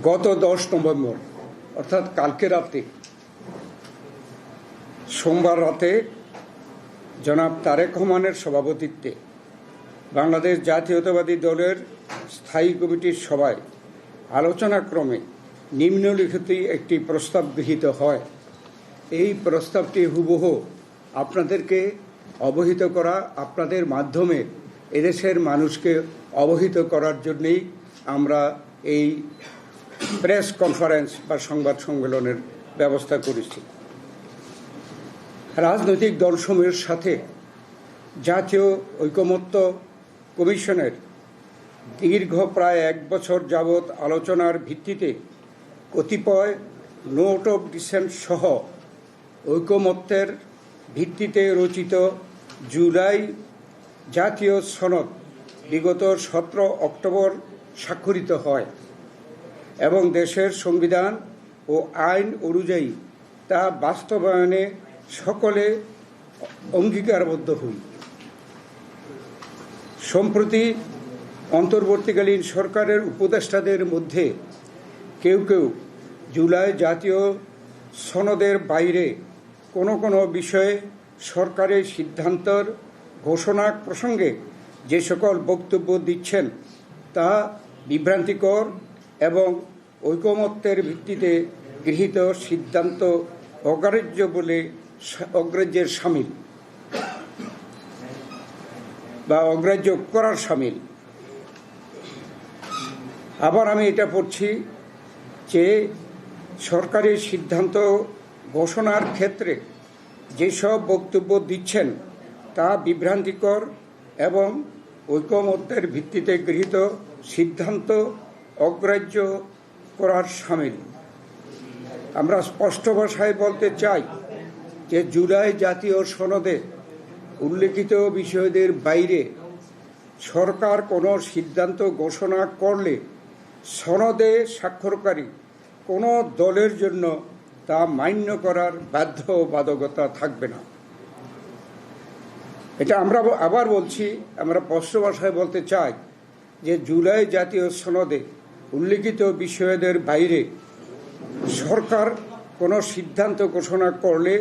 গত 10 নভেম্বর অর্থাৎ কালকে রাতে, সোমবার রাতে জনাব তারেক রহমানের সভাপতিত্বে বাংলাদেশ জাতীয়তাবাদী দলের স্থায়ী কমিটির সভায় আলোচনাক্রমে নিম্নলিখিত একটি প্রস্তাব গৃহীত হয়। এই প্রস্তাবটি হুবহু আপনাদেরকে অবহিত করা, আপনাদের মাধ্যমে এদেশের মানুষকে অবহিত করার জন্যই আমরা এই প্রেস কনফারেন্স বা সংবাদ সম্মেলনের ব্যবস্থা করেছি। রাজনৈতিক দলসমূহের সাথে জাতীয় ঐকমত্য কমিশনের দীর্ঘ প্রায় 1 বছর যাবৎ আলোচনার ভিত্তিতে কতিপয় নোট অফ ডিসেন্ট সহ ঐকমত্যের ভিত্তিতে রচিত জুলাই জাতীয় সনদ বিগত 17 অক্টোবর স্বাক্ষরিত হয় এবং দেশের সংবিধান ও আইন অনুযায়ী তা বাস্তবায়নে সকলে অঙ্গীকারবদ্ধ হই। সম্প্রতি অন্তর্বর্তীকালীন সরকারের উপদেষ্টাদের মধ্যে কেউ কেউ জুলাই জাতীয় সনদের বাইরে কোনো বিষয়ে সরকারের সিদ্ধান্তের ঘোষণা প্রসঙ্গে যে সকল বক্তব্য দিচ্ছেন তা বিভ্রান্তিকর এবং ঐকমত্যের ভিত্তিতে গৃহীত সিদ্ধান্ত অগ্রাহ্যের শামিল বা অগ্রাহ্য করার শামিল। আবার আমি এটা পড়ছি যে সরকারের সিদ্ধান্ত ঘোষণার ক্ষেত্রে যেসব বক্তব্য দিচ্ছেন তা বিভ্রান্তিকর এবং ঐকমত্যের ভিত্তিতে গৃহীত সিদ্ধান্ত অগ্রাহ্য করার শামিল। আমরা স্পষ্ট ভাষায় বলতে চাই যে জুলাই জাতীয় সনদে উল্লেখিত বিষয়দের বাইরে সরকার কোনো সিদ্ধান্ত ঘোষণা করলে সনদে স্বাক্ষরকারী কোনো দলের জন্য তা মান্য করার বাধ্যবাধকতা থাকবে না। এটা আমরা আবার বলছি, আমরা স্পষ্ট ভাষায় বলতে চাই যে জুলাই জাতীয় সনদে উল্লেখিত বিষয়দের বাইরে সরকার কোনো সিদ্ধান্ত ঘোষণা করলে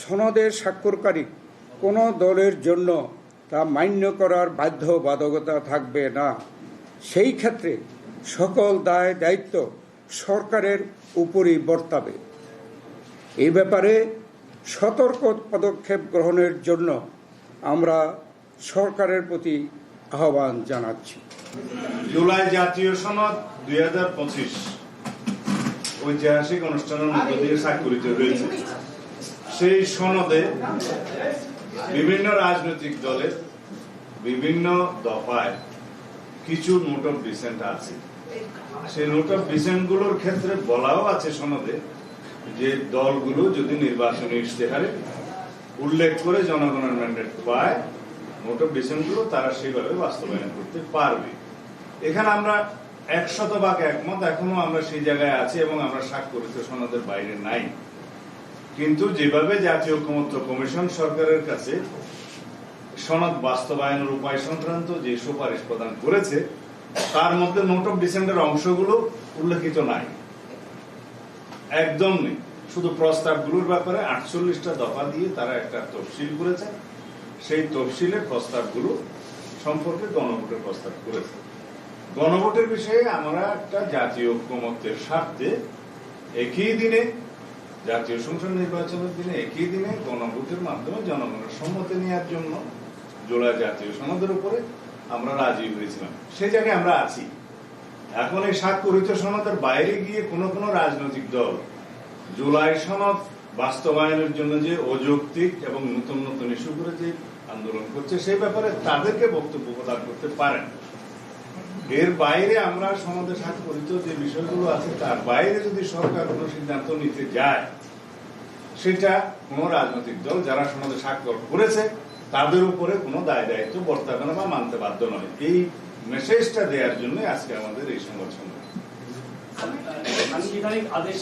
সনদে স্বাক্ষরকারী কোনো দলের জন্য তা মান্য করার বাধ্যবাধকতা থাকবে না। সেই ক্ষেত্রে সকল দায় দায়িত্ব সরকারের উপরই বর্তাবে। এই ব্যাপারে সতর্ক পদক্ষেপ গ্রহণের জন্য আমরা সরকারের প্রতি আহ্বান জানাচ্ছি। জুলাই জাতীয় সনদ 2025 ঐতিহাসিক অনুষ্ঠানের মধ্য দিয়ে স্বাক্ষরিত হয়েছে। সেই সনদে বিভিন্ন রাজনৈতিক দলের বিভিন্ন দফায় কিছু নোট অফ ডিসেন্ট আছে। সেই নোট অফ ডিসেন্ট গুলোর ক্ষেত্রে বলাও আছে সনদে যে দলগুলো যদি নির্বাচনী ইশতেহারে উল্লেখ করে জনগণের ম্যান্ডেট পায়, নোট অফ ডিসেন্ট গুলো তারা সেইভাবে বাস্তবায়ন করতে পারবে। এখানে আমরা 100% একমত। এখনো আমরা সেই জায়গায় আছি এবং আমরা স্বাক্ষরিত সনদের বাইরে নাই। কিন্তু যেভাবে জাতীয় ঐকমত্য কমিশন সরকারের কাছে সনদ বাস্তবায়নের উপায় সংক্রান্ত যে সুপারিশ প্রদান করেছে তার মধ্যে নোট অফ ডিসেন্টের অংশগুলো উল্লেখিত নাই, একদম নেই। শুধু প্রস্তাবগুলোর ব্যাপারে 48টা দফা দিয়ে তারা একটা তফসিল করেছে। সেই তফসিলের প্রস্তাবগুলো সম্পর্কে গণভোটের প্রস্তাব করেছে। গণভোটের বিষয়ে আমরা একটা জাতীয় ঐকমত্যের স্বার্থে একই দিনে জাতীয় সংসদ নির্বাচনের দিনে একই দিনে গণভোটের মাধ্যমে জনগণের সম্মতি নেওয়ার জন্য জুলাই জাতীয় সনদের উপরে আমরা রাজি হয়েছিলাম। সেই জায়গায় আমরা আছি। এখন এই স্বাক্ষরিত সনদের বাইরে গিয়ে কোন রাজনৈতিক দল জুলাই সনদ বাস্তবায়নের জন্য যে অযৌক্তিক এবং নতুন নতুন ইস্যু করে যে আন্দোলন করছে সেই ব্যাপারে তাদেরকে বক্তব্য প্রদান করতে পারেন। এর বাইরে আমরা সনদে স্বাক্ষরিত যে বিষয়গুলো আছে তার বাইরে যদি সরকার কোনো সিদ্ধান্ত নিতে যায়, সেটা কোন রাজনৈতিক দল যারা সনদে স্বাক্ষর করেছে তাদের উপরে কোনো দায় দায়িত্ব বর্তাবে না বা মানতে বাধ্য নয়। এই মেসেজটা দেওয়ার জন্য আজকে আমাদের এই সংবাদ সম্মেলন। সাংবিধানিক আদেশ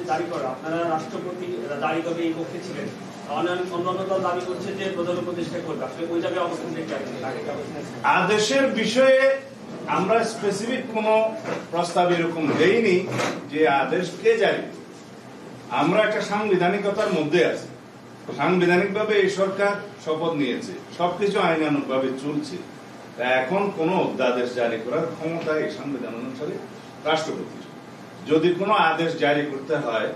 জারি করা, আপনারা রাষ্ট্রপতি দাঁড়িয়ে এই পক্ষে ছিলেন, অন্যান্য দল দাবি করছে যে প্রধান উপদেষ্টা করবে। আসলে ওই জায়গায় অবস্থান দেখতে আদেশের বিষয়ে আমরা স্পেসিফিক কোন প্রস্তাব এরকম দেইনি যে আদেশ কে জারি করবে। আমরা একটা সাংবিধানিকতার মধ্যে আছি, সাংবিধানিকভাবে এই সরকার শপথ নিয়েছে, সবকিছু আইনানুগ ভাবে চলছে। তা এখন কোন অধ্যাদেশ জারি করার ক্ষমতা এই সংবিধান অনুসারে রাষ্ট্রপতির। যদি কোনো আদেশ জারি করতে হয়